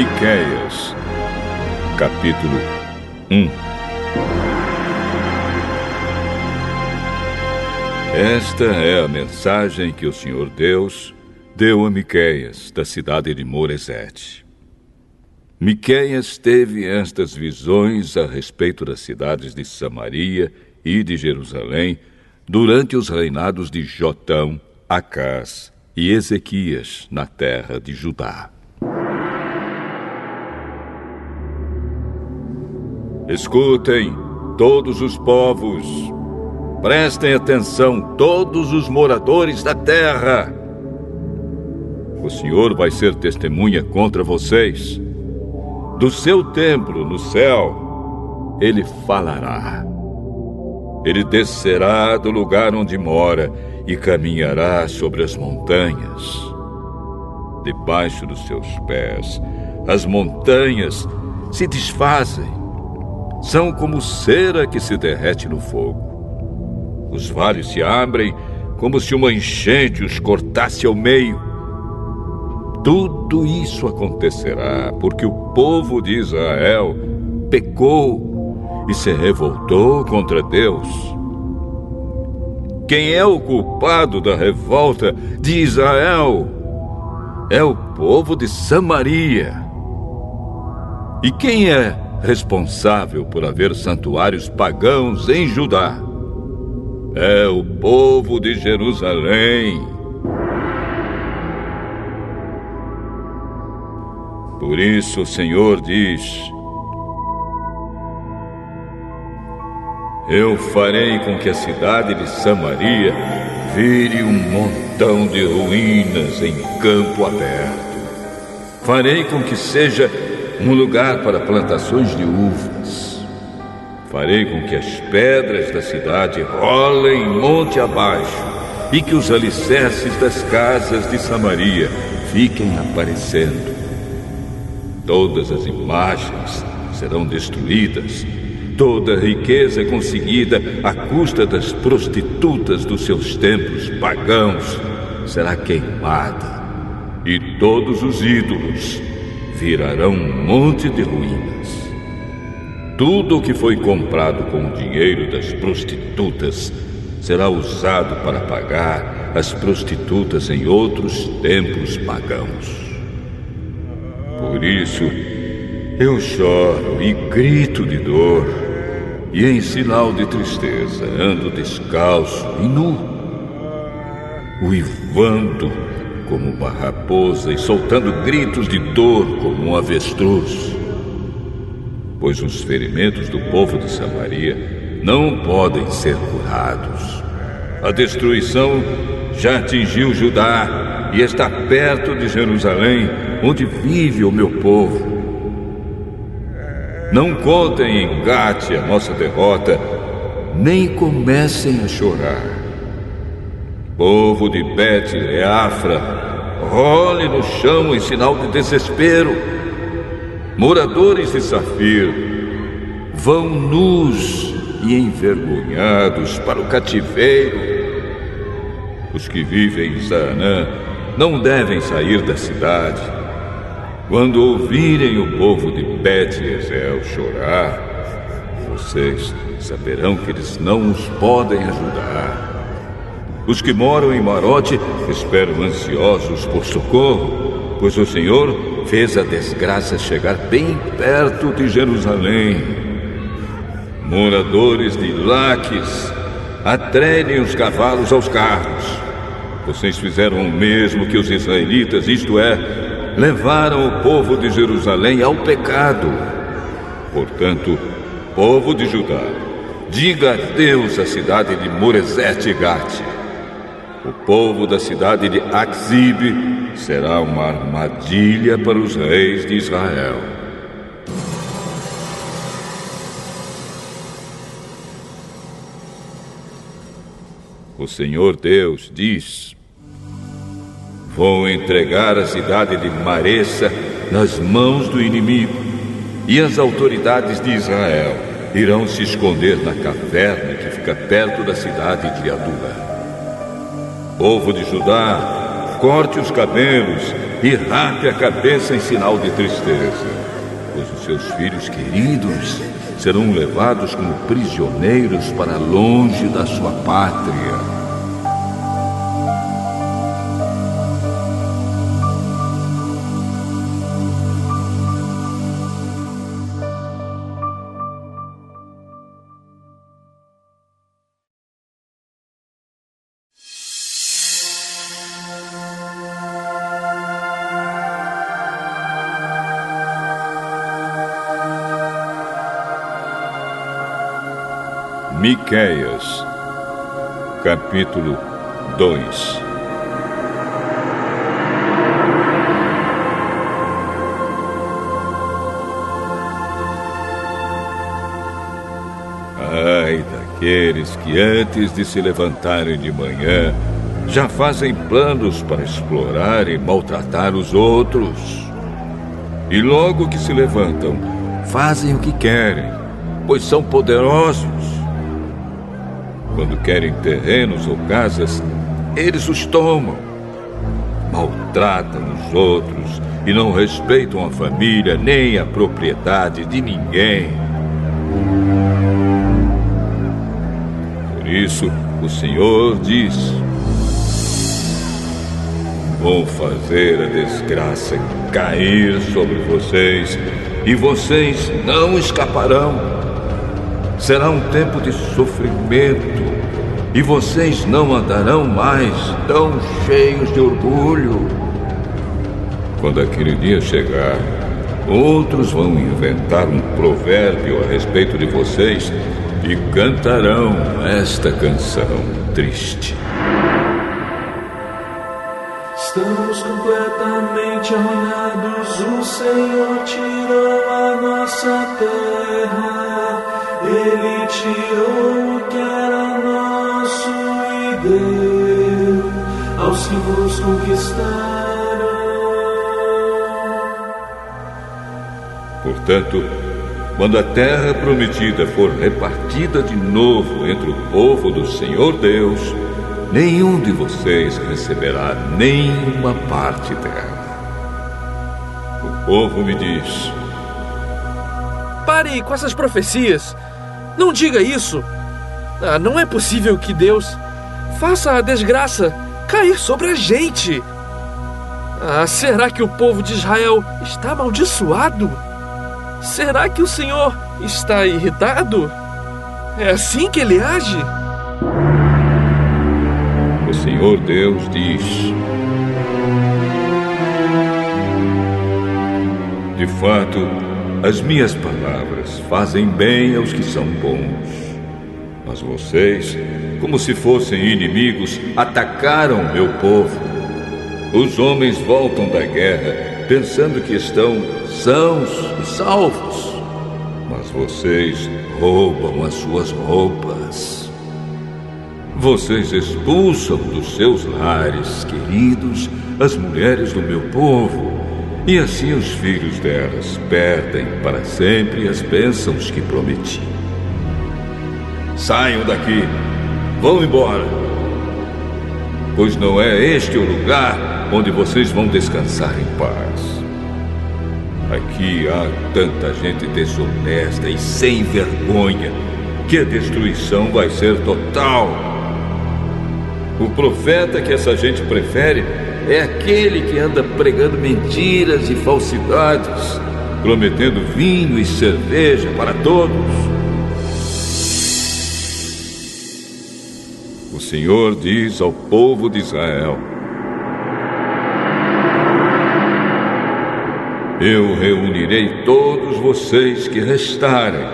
Miqueias, capítulo 1. Esta é a mensagem que o Senhor Deus deu a Miqueias, da cidade de Moresete. Miqueias teve estas visões a respeito das cidades de Samaria e de Jerusalém durante os reinados de Jotão, Acás e Ezequias na terra de Judá. Escutem, todos os povos, prestem atenção, todos os moradores da terra. O Senhor vai ser testemunha contra vocês. Do seu templo no céu, Ele falará. Ele descerá do lugar onde mora e caminhará sobre as montanhas. Debaixo dos seus pés, as montanhas se desfazem. São como cera que se derrete no fogo. Os vales se abrem como se uma enchente os cortasse ao meio. Tudo isso acontecerá porque o povo de Israel pecou e se revoltou contra Deus. Quem é o culpado da revolta de Israel? É o povo de Samaria. E quem é responsável por haver santuários pagãos em Judá? É o povo de Jerusalém. Por isso o Senhor diz: eu farei com que a cidade de Samaria vire um montão de ruínas em campo aberto. Farei com que seja um lugar para plantações de uvas. Farei com que as pedras da cidade rolem monte abaixo e que os alicerces das casas de Samaria fiquem aparecendo. Todas as imagens serão destruídas. Toda a riqueza conseguida à custa das prostitutas dos seus templos pagãos será queimada. E todos os ídolos virarão um monte de ruínas. Tudo o que foi comprado com o dinheiro das prostitutas será usado para pagar as prostitutas em outros templos pagãos. Por isso, eu choro e grito de dor, e em sinal de tristeza ando descalço e nu, uivando como uma raposa e soltando gritos de dor como um avestruz. Pois os ferimentos do povo de Samaria não podem ser curados. A destruição já atingiu Judá e está perto de Jerusalém, onde vive o meu povo. Não contem em Gate a nossa derrota, nem comecem a chorar. Povo de Bet-Leafra, role no chão em sinal de desespero. Moradores de Safir, vão nus e envergonhados para o cativeiro. Os que vivem em Zaanã não devem sair da cidade. Quando ouvirem o povo de Bet-Ezel chorar, vocês saberão que eles não os podem ajudar. Os que moram em Marote esperam ansiosos por socorro, pois o Senhor fez a desgraça chegar bem perto de Jerusalém. Moradores de Laques, atrelhem os cavalos aos carros. Vocês fizeram o mesmo que os israelitas, isto é, levaram o povo de Jerusalém ao pecado. Portanto, povo de Judá, diga adeus à cidade de Moresete e Gate. O povo da cidade de Axibe será uma armadilha para os reis de Israel. O Senhor Deus diz: vou entregar a cidade de Maressa nas mãos do inimigo, e as autoridades de Israel irão se esconder na caverna que fica perto da cidade de Adula. Povo de Judá, corte os cabelos e rape a cabeça em sinal de tristeza, pois os seus filhos queridos serão levados como prisioneiros para longe da sua pátria. Miqueias, capítulo 2. Ai daqueles que antes de se levantarem de manhã já fazem planos para explorar e maltratar os outros. E logo que se levantam, fazem o que querem, pois são poderosos. Quando querem terrenos ou casas, eles os tomam. Maltratam os outros e não respeitam a família nem a propriedade de ninguém. Por isso, o Senhor diz: vou fazer a desgraça cair sobre vocês e vocês não escaparão. Será um tempo de sofrimento e vocês não andarão mais tão cheios de orgulho. Quando aquele dia chegar, outros vão inventar um provérbio a respeito de vocês e cantarão esta canção triste. Estamos completamente arruinados, o Senhor tirou a nossa terra. Ele tirou o que era nosso e deu aos que nos conquistaram. Portanto, quando a terra prometida for repartida de novo entre o povo do Senhor Deus, nenhum de vocês receberá nenhuma parte dela. O povo me diz: pare com essas profecias. Não diga isso. Não é possível que Deus faça a desgraça cair sobre a gente. Será que o povo de Israel está amaldiçoado? Será que o Senhor está irritado? É assim que ele age? O Senhor Deus diz: de fato, as minhas palavras fazem bem aos que são bons. Mas vocês, como se fossem inimigos, atacaram meu povo. Os homens voltam da guerra pensando que estão sãos e salvos. Mas vocês roubam as suas roupas. Vocês expulsam dos seus lares queridos as mulheres do meu povo. E assim os filhos delas perdem para sempre as bênçãos que prometi. Saiam daqui, vão embora, pois não é este o lugar onde vocês vão descansar em paz. Aqui há tanta gente desonesta e sem vergonha que a destruição vai ser total. O profeta que essa gente prefere é aquele que anda pregando mentiras e falsidades, prometendo vinho e cerveja para todos. O Senhor diz ao povo de Israel: eu reunirei todos vocês que restarem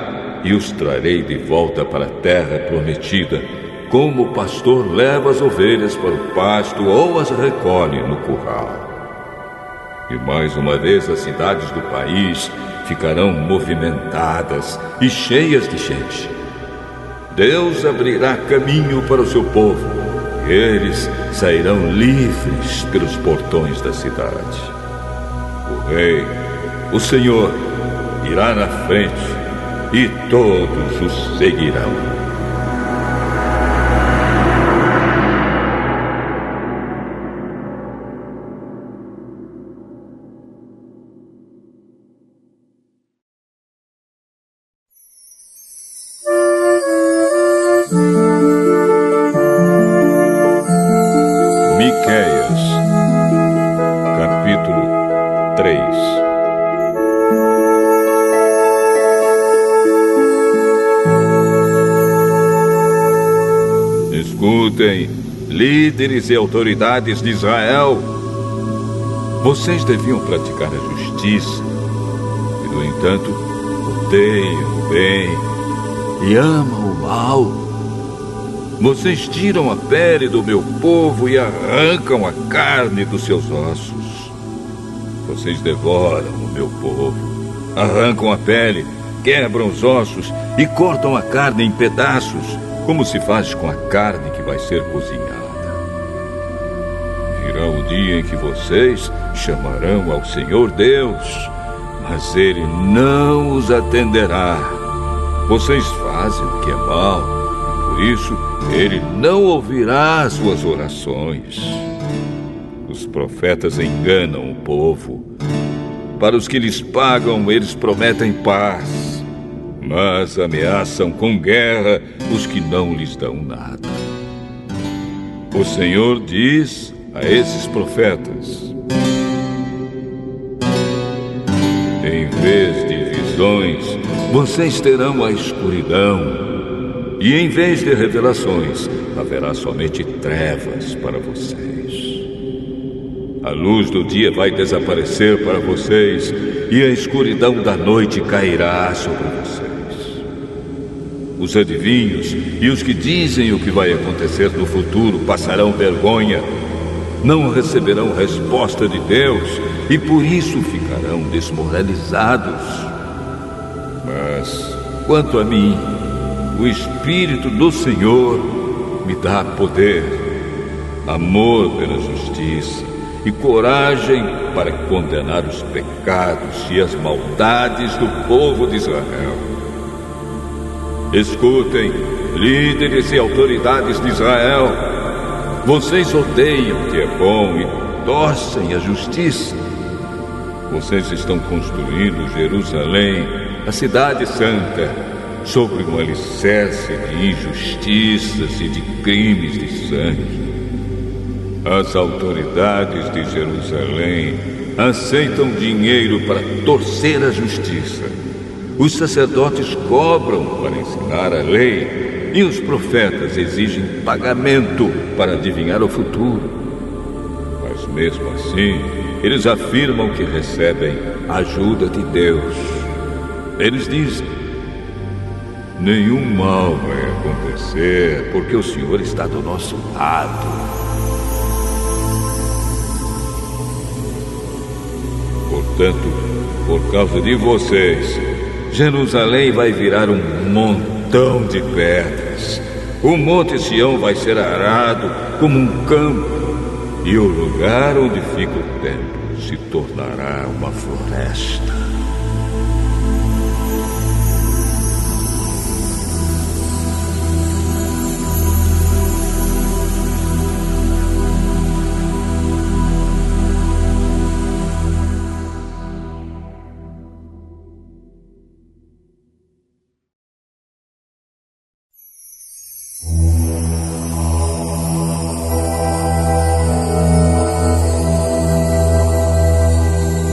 e os trarei de volta para a terra prometida, como o pastor leva as ovelhas para o pasto ou as recolhe no curral. E mais uma vez as cidades do país ficarão movimentadas e cheias de gente. Deus abrirá caminho para o seu povo e eles sairão livres pelos portões da cidade. O Rei, o Senhor, irá na frente e todos os seguirão. Miqueias, capítulo 3. Escutem, líderes e autoridades de Israel. Vocês deviam praticar a justiça e, no entanto, odeiam o bem e amam o mal. Vocês tiram a pele do meu povo e arrancam a carne dos seus ossos. Vocês devoram o meu povo, arrancam a pele, quebram os ossos e cortam a carne em pedaços, como se faz com a carne que vai ser cozinhada. Virá o dia em que vocês chamarão ao Senhor Deus, mas Ele não os atenderá. Vocês fazem o que é mal, e por isso Ele não ouvirá as suas orações. Os profetas enganam o povo. Para os que lhes pagam, eles prometem paz, mas ameaçam com guerra os que não lhes dão nada. O Senhor diz a esses profetas: em vez de visões, vocês terão a escuridão. E em vez de revelações, haverá somente trevas para vocês. A luz do dia vai desaparecer para vocês, e a escuridão da noite cairá sobre vocês. Os adivinhos e os que dizem o que vai acontecer no futuro passarão vergonha. Não receberão resposta de Deus e por isso ficarão desmoralizados. Mas, quanto a mim, o Espírito do Senhor me dá poder, amor pela justiça e coragem para condenar os pecados e as maldades do povo de Israel. Escutem, líderes e autoridades de Israel. Vocês odeiam o que é bom e torcem a justiça. Vocês estão construindo Jerusalém, a cidade santa, sobre um alicerce de injustiças e de crimes de sangue. As autoridades de Jerusalém aceitam dinheiro para torcer a justiça. Os sacerdotes cobram para ensinar a lei e os profetas exigem pagamento para adivinhar o futuro. Mas mesmo assim, eles afirmam que recebem a ajuda de Deus. Eles dizem: nenhum mal vai acontecer, porque o Senhor está do nosso lado. Portanto, por causa de vocês, Jerusalém vai virar um montão de pedras. O Monte Sião vai ser arado como um campo, e o lugar onde fica o templo se tornará uma floresta.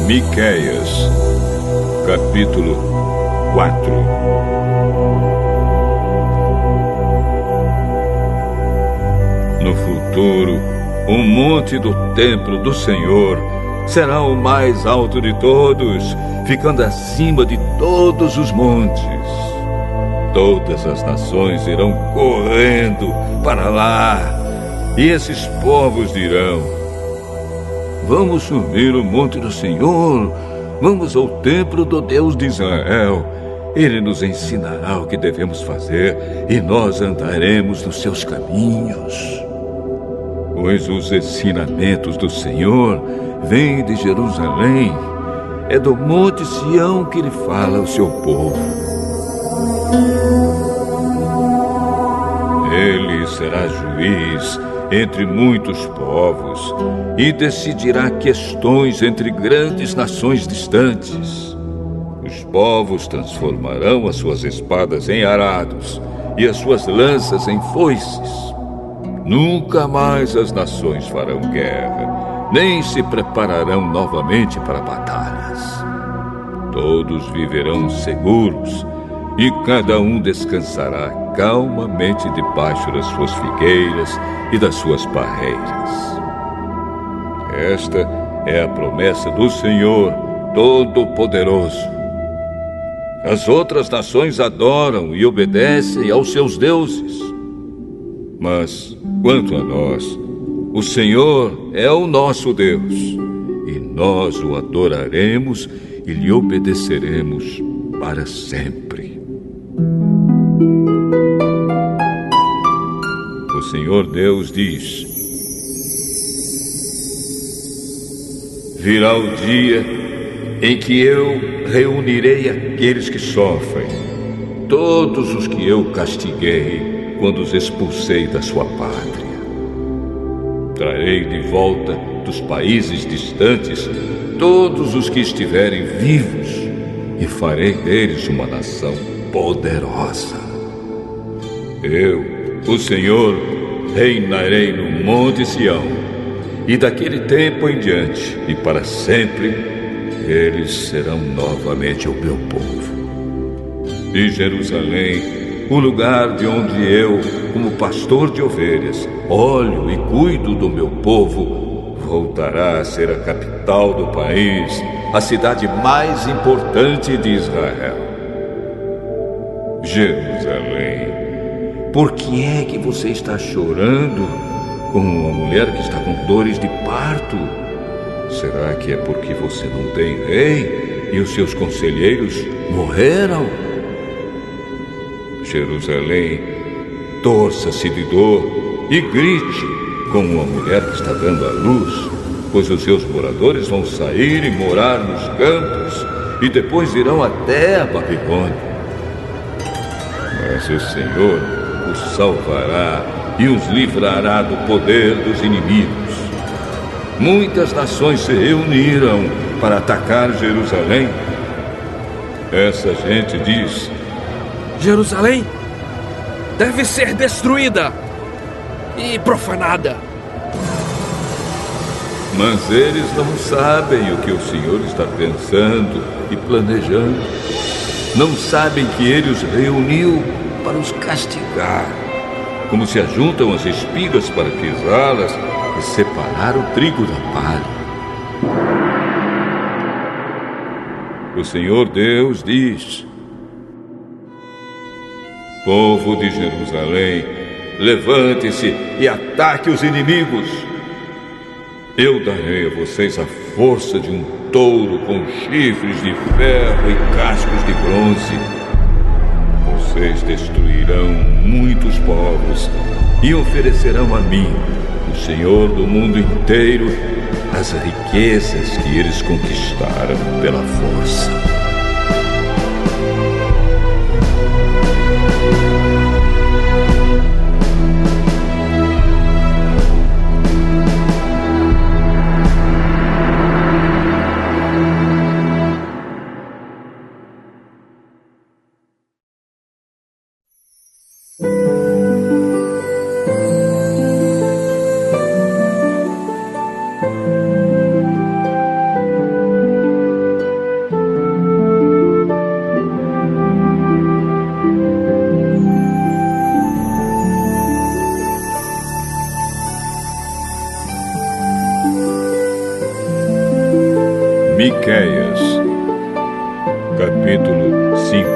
Miqueias, capítulo 4. No futuro, o monte do templo do Senhor será o mais alto de todos, ficando acima de todos os montes. Todas as nações irão correndo para lá, e esses povos dirão: vamos subir o monte do Senhor, vamos ao templo do Deus de Israel. Ele nos ensinará o que devemos fazer e nós andaremos nos seus caminhos. Pois os ensinamentos do Senhor vêm de Jerusalém, é do monte Sião que Ele fala ao seu povo. Ele será juiz entre muitos povos e decidirá questões entre grandes nações distantes. Os povos transformarão as suas espadas em arados e as suas lanças em foices. Nunca mais as nações farão guerra, nem se prepararão novamente para batalhas. Todos viverão seguros e cada um descansará calmamente debaixo das suas figueiras e das suas parreiras. Esta é a promessa do Senhor Todo-Poderoso. As outras nações adoram e obedecem aos seus deuses. Mas, quanto a nós, o Senhor é o nosso Deus, e nós o adoraremos e lhe obedeceremos para sempre. O Senhor Deus diz: virá o dia em que eu reunirei aqueles que sofrem, todos os que eu castiguei quando os expulsei da sua pátria. Trarei de volta dos países distantes todos os que estiverem vivos e farei deles uma nação poderosa. Eu, o Senhor, reinarei no Monte Sião, e daquele tempo em diante e para sempre, eles serão novamente o meu povo. E Jerusalém, o lugar de onde eu, como pastor de ovelhas, olho e cuido do meu povo, voltará a ser a capital do país, a cidade mais importante de Israel. Jerusalém, por que é que você está chorando como uma mulher que está com dores de parto? Será que é porque você não tem rei e os seus conselheiros morreram? Jerusalém, torça-se de dor e grite como uma mulher que está dando à luz, pois os seus moradores vão sair e morar nos campos e depois irão até a Babilônia. Mas o Senhor os salvará e os livrará do poder dos inimigos. Muitas nações se reuniram para atacar Jerusalém. Essa gente diz: Jerusalém deve ser destruída e profanada. Mas eles não sabem o que o Senhor está pensando e planejando. Não sabem que Ele os reuniu para os castigar, como se ajuntam as espigas para pisá-las e separar o trigo da palha. O Senhor Deus diz: povo de Jerusalém, levante-se e ataque os inimigos. Eu darei a vocês a força de um touro com chifres de ferro e cascos de bronze. Vocês destruirão muitos povos e oferecerão a mim, o Senhor do mundo inteiro, as riquezas que eles conquistaram pela força. Miqueias, capítulo 5.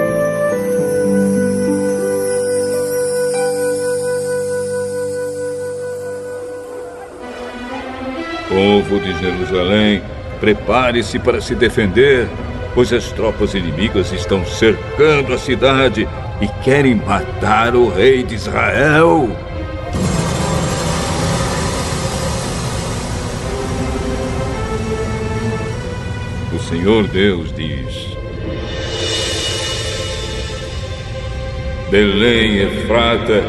Povo de Jerusalém, prepare-se para se defender, pois as tropas inimigas estão cercando a cidade e querem matar o rei de Israel. O Senhor Deus diz: Belém, Efrata,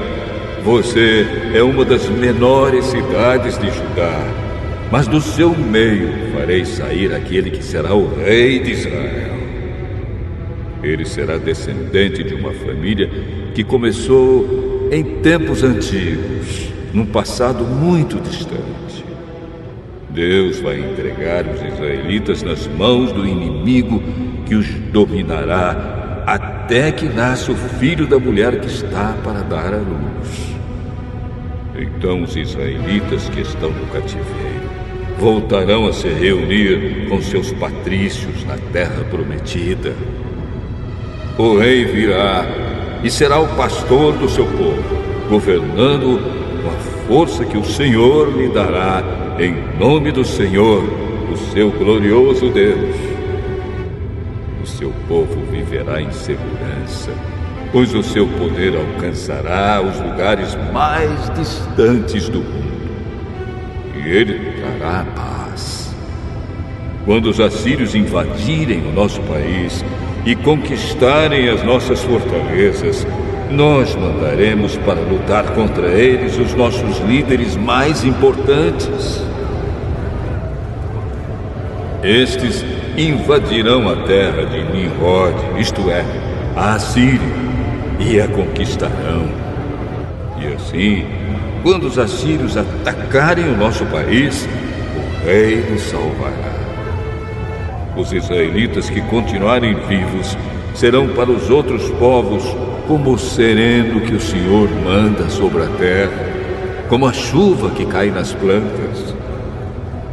você é uma das menores cidades de Judá, mas do seu meio farei sair aquele que será o rei de Israel. Ele será descendente de uma família que começou em tempos antigos. num passado muito distante. Deus vai entregar os israelitas nas mãos do inimigo que os dominará até que nasça o filho da mulher que está para dar à luz. Então os israelitas que estão no cativeiro voltarão a se reunir com seus patrícios na terra prometida. O rei virá e será o pastor do seu povo, governando com a força que o Senhor lhe dará, em nome do Senhor, o seu glorioso Deus. O seu povo viverá em segurança, pois o seu poder alcançará os lugares mais distantes do mundo. E ele trará paz. Quando os assírios invadirem o nosso país e conquistarem as nossas fortalezas, nós mandaremos para lutar contra eles os nossos líderes mais importantes. Estes invadirão a terra de Nimrod, isto é, a Assíria, e a conquistarão. E assim, quando os assírios atacarem o nosso país, o rei nos salvará. Os israelitas que continuarem vivos serão para os outros povos como o sereno que o Senhor manda sobre a terra, como a chuva que cai nas plantas.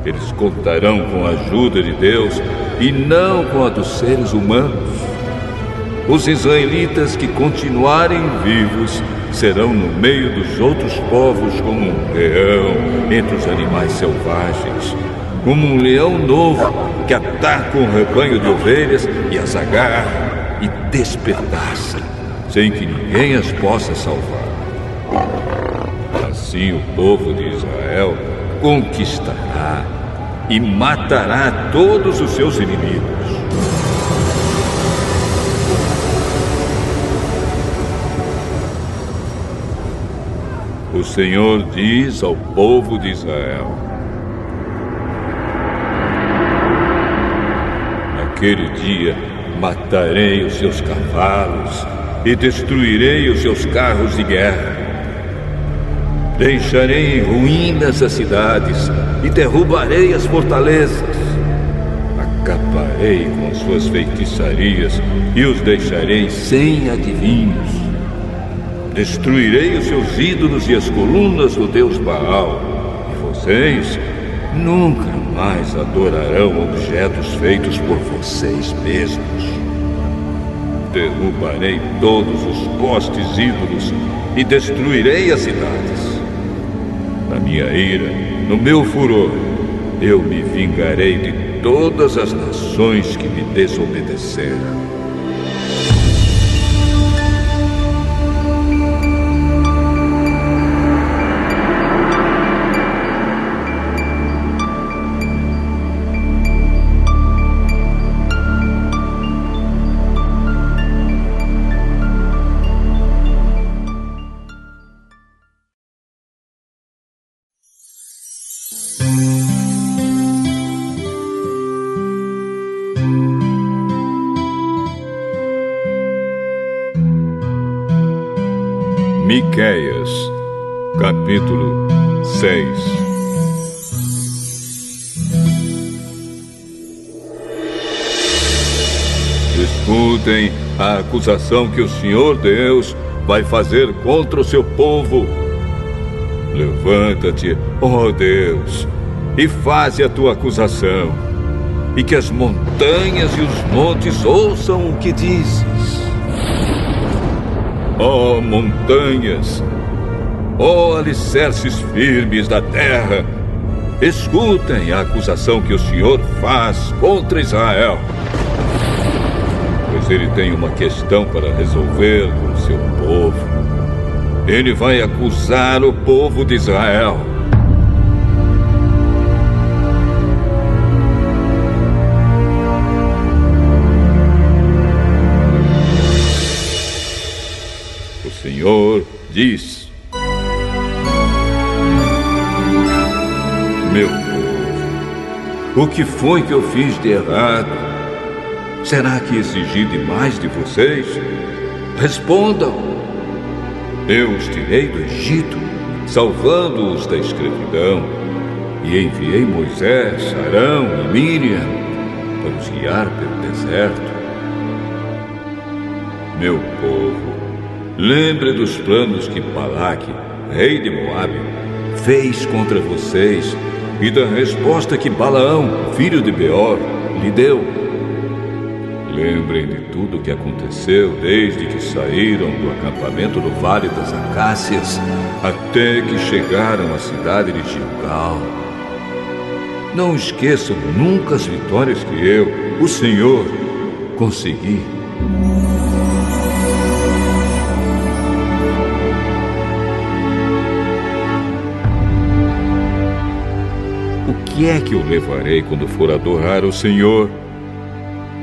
Eles contarão com a ajuda de Deus e não com a dos seres humanos. Os israelitas que continuarem vivos serão no meio dos outros povos como um leão entre os animais selvagens, como um leão novo que ataca um rebanho de ovelhas e as agarra e despedaça, sem que ninguém as possa salvar. Assim o povo de Israel conquistará e matará todos os seus inimigos. O Senhor diz ao povo de Israel: naquele dia matarei os seus cavalos e destruirei os seus carros de guerra. Deixarei em ruínas as cidades e derrubarei as fortalezas. Acabarei com as suas feitiçarias e os deixarei sem adivinhos. Destruirei os seus ídolos e as colunas do deus Baal, e vocês nunca mais adorarão objetos feitos por vocês mesmos. Derrubarei todos os postes ídolos e destruirei as cidades. Na minha ira, no meu furor, eu me vingarei de todas as nações que me desobedeceram. Miqueias, capítulo 6. Escutem a acusação que o Senhor Deus vai fazer contra o seu povo. Levanta-te, ó Deus, e faze a tua acusação, e que as montanhas e os montes ouçam o que dizes. Ó montanhas, ó alicerces firmes da terra, escutem a acusação que o Senhor faz contra Israel. Pois ele tem uma questão para resolver com o seu povo. Ele vai acusar o povo de Israel. O Senhor diz: meu povo, o que foi que eu fiz de errado? Será que exigi demais de vocês? Respondam. Eu os tirei do Egito salvando-os da escravidão, e enviei Moisés, Arão e Miriam para os guiar pelo deserto. Meu povo, lembre dos planos que Balaque, rei de Moabe, fez contra vocês e da resposta que Balaão, filho de Beor, lhe deu. Lembrem de tudo o que aconteceu desde que saíram do acampamento no Vale das Acácias até que chegaram à cidade de Gilgal. Não esqueçam nunca as vitórias que eu, o Senhor, consegui. O que é que eu levarei quando for adorar o Senhor?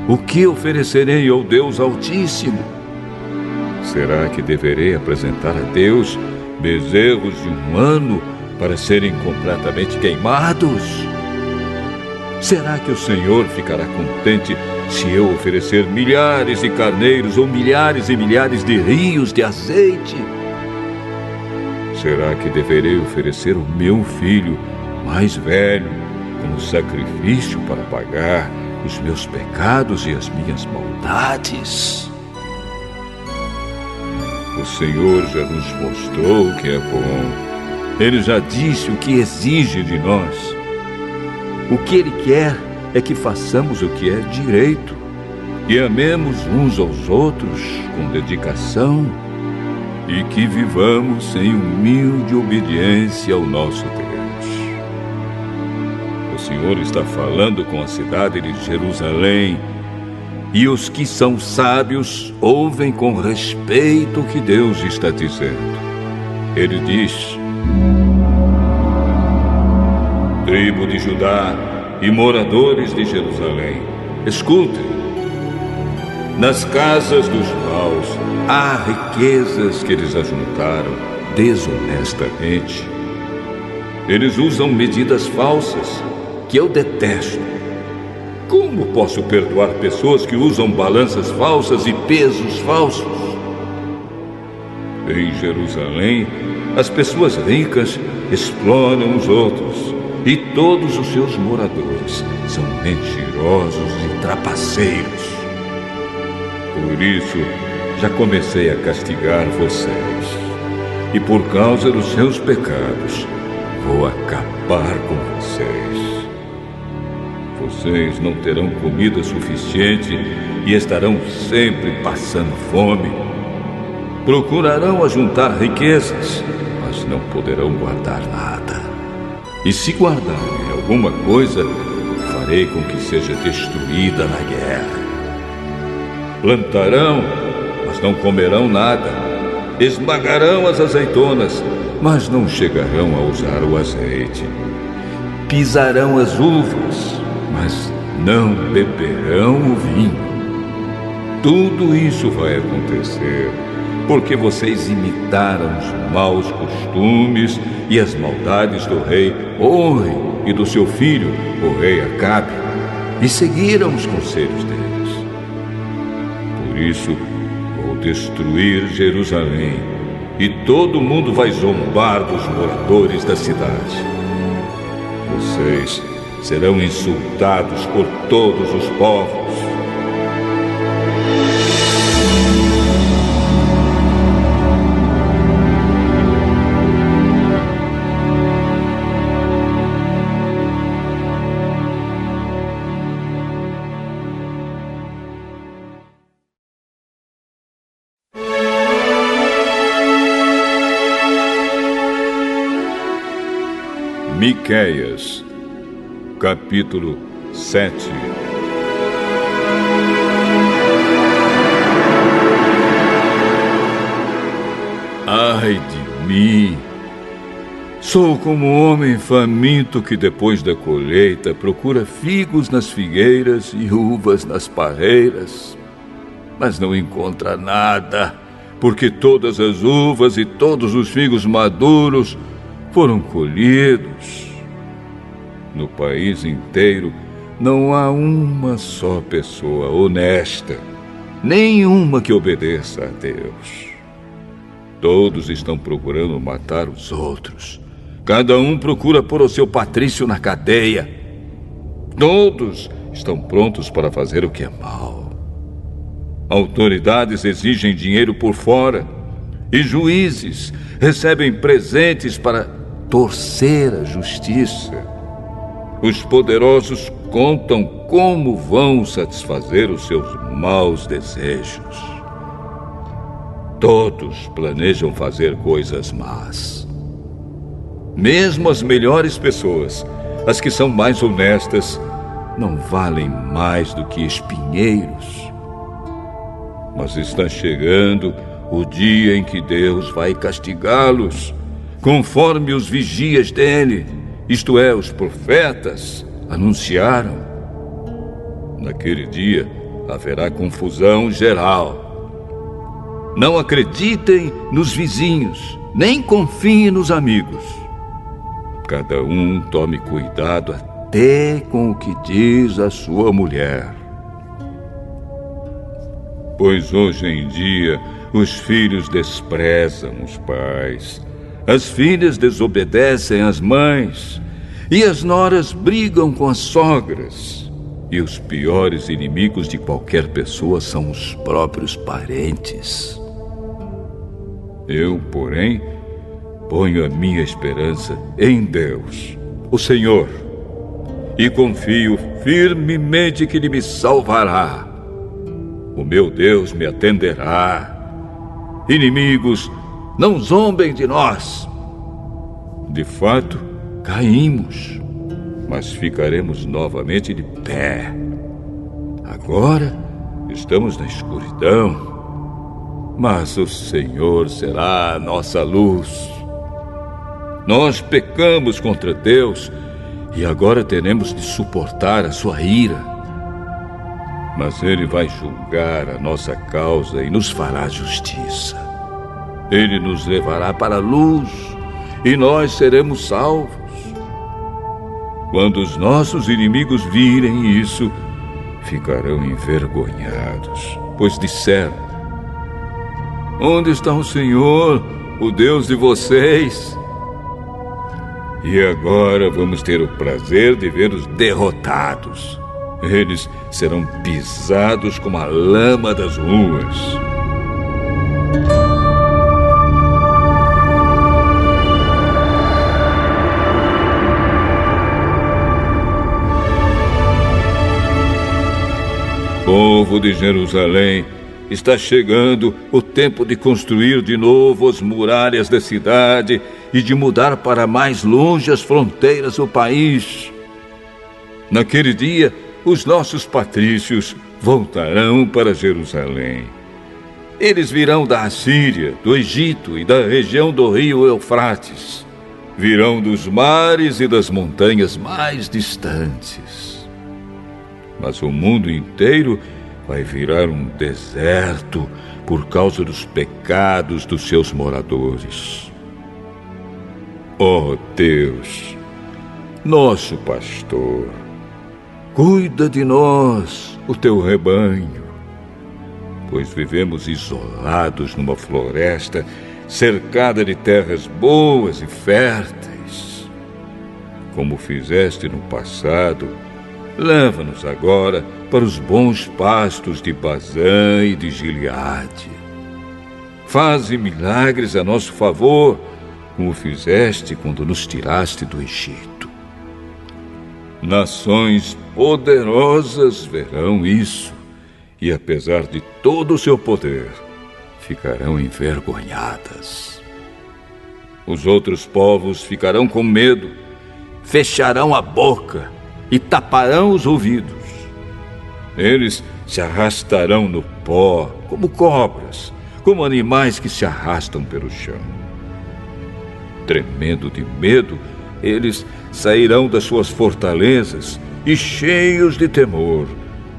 O que oferecerei ao Deus Altíssimo? Será que deverei apresentar a Deus bezerros de 1 ano para serem completamente queimados? Será que o Senhor ficará contente se eu oferecer milhares de carneiros ou milhares e milhares de rios de azeite? Será que deverei oferecer o meu filho mais velho como sacrifício para pagar os meus pecados e as minhas maldades? O Senhor já nos mostrou o que é bom. Ele já disse o que exige de nós. O que Ele quer é que façamos o que é direito e amemos uns aos outros com dedicação e que vivamos em humilde obediência ao nosso Deus. O Senhor está falando com a cidade de Jerusalém, e os que são sábios ouvem com respeito o que Deus está dizendo. Ele diz: tribo de Judá e moradores de Jerusalém, escutem. Nas casas dos maus há riquezas que eles ajuntaram desonestamente. Eles usam medidas falsas que eu detesto. Como posso perdoar pessoas que usam balanças falsas e pesos falsos? Em Jerusalém, as pessoas ricas exploram os outros, e todos os seus moradores são mentirosos e trapaceiros. Por isso, já comecei a castigar vocês, e por causa dos seus pecados, vou acabar com vocês. Vocês não terão comida suficiente e estarão sempre passando fome. Procurarão ajuntar riquezas, mas não poderão guardar nada. E se guardarem alguma coisa, farei com que seja destruída na guerra. Plantarão, mas não comerão nada. Esmagarão as azeitonas, mas não chegarão a usar o azeite. Pisarão as uvas, mas não beberão o vinho. Tudo isso vai acontecer porque vocês imitaram os maus costumes e as maldades do rei Omri e do seu filho, o rei Acabe, e seguiram os conselhos deles. Por isso, vou destruir Jerusalém, e todo mundo vai zombar dos moradores da cidade. Vocês serão insultados por todos os povos. Miqueias, capítulo 7. Ai de mim! Sou como um homem faminto que depois da colheita procura figos nas figueiras e uvas nas parreiras, mas não encontra nada, porque todas as uvas e todos os figos maduros foram colhidos. No país inteiro não há uma só pessoa honesta, nenhuma que obedeça a Deus. Todos estão procurando matar os outros. Cada um procura pôr o seu patrício na cadeia. Todos estão prontos para fazer o que é mal. Autoridades exigem dinheiro por fora e juízes recebem presentes para torcer a justiça. Os poderosos contam como vão satisfazer os seus maus desejos. Todos planejam fazer coisas más. Mesmo as melhores pessoas, as que são mais honestas, não valem mais do que espinheiros. Mas está chegando o dia em que Deus vai castigá-los, conforme os vigias dele, isto é, os profetas, anunciaram. Naquele dia haverá confusão geral. Não acreditem nos vizinhos, nem confiem nos amigos. Cada um tome cuidado até com o que diz a sua mulher. Pois hoje em dia os filhos desprezam os pais, as filhas desobedecem às mães, e as noras brigam com as sogras. E os piores inimigos de qualquer pessoa são os próprios parentes. Eu, porém, ponho a minha esperança em Deus, o Senhor, e confio firmemente que Ele me salvará. O meu Deus me atenderá. Inimigos, não zombem de nós. De fato, caímos, mas ficaremos novamente de pé. Agora estamos na escuridão, mas o Senhor será a nossa luz. Nós pecamos contra Deus e agora teremos de suportar a sua ira. Mas Ele vai julgar a nossa causa e nos fará justiça. Ele nos levará para a luz e nós seremos salvos. Quando os nossos inimigos virem isso, ficarão envergonhados, pois disseram: onde está o Senhor, o Deus de vocês? E agora vamos ter o prazer de vê-los derrotados. Eles serão pisados como a lama das ruas. Povo de Jerusalém, está chegando o tempo de construir de novo as muralhas da cidade e de mudar para mais longe as fronteiras do país. Naquele dia, os nossos patrícios voltarão para Jerusalém. Eles virão da Assíria, do Egito e da região do rio Eufrates. Virão dos mares e das montanhas mais distantes. Mas o mundo inteiro vai virar um deserto por causa dos pecados dos seus moradores. Ó Deus, nosso pastor, cuida de nós, o teu rebanho, pois vivemos isolados numa floresta cercada de terras boas e férteis. Como fizeste no passado, leva-nos agora para os bons pastos de Bazã e de Gileade. Faze milagres a nosso favor, como fizeste quando nos tiraste do Egito. Nações poderosas verão isso, e apesar de todo o seu poder, ficarão envergonhadas. Os outros povos ficarão com medo, fecharão a boca e taparão os ouvidos. Eles se arrastarão no pó como cobras, como animais que se arrastam pelo chão. Tremendo de medo, eles sairão das suas fortalezas e, cheios de temor,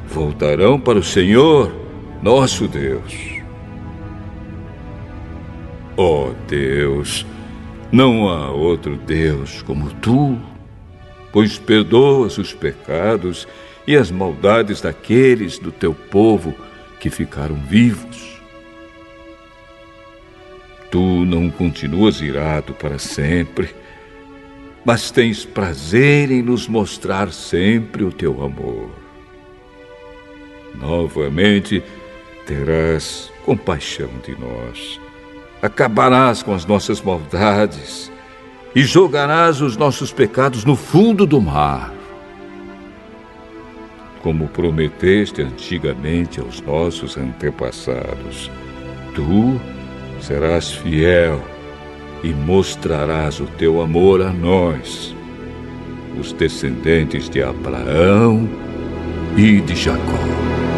voltarão para o Senhor, nosso Deus. Ó Deus, não há outro Deus como tu, pois perdoas os pecados e as maldades daqueles do teu povo que ficaram vivos. tu não continuas irado para sempre, mas tens prazer em nos mostrar sempre o teu amor. Novamente terás compaixão de nós, acabarás com as nossas maldades e jogarás os nossos pecados no fundo do mar. Como prometeste antigamente aos nossos antepassados, tu serás fiel e mostrarás o teu amor a nós, os descendentes de Abraão e de Jacó.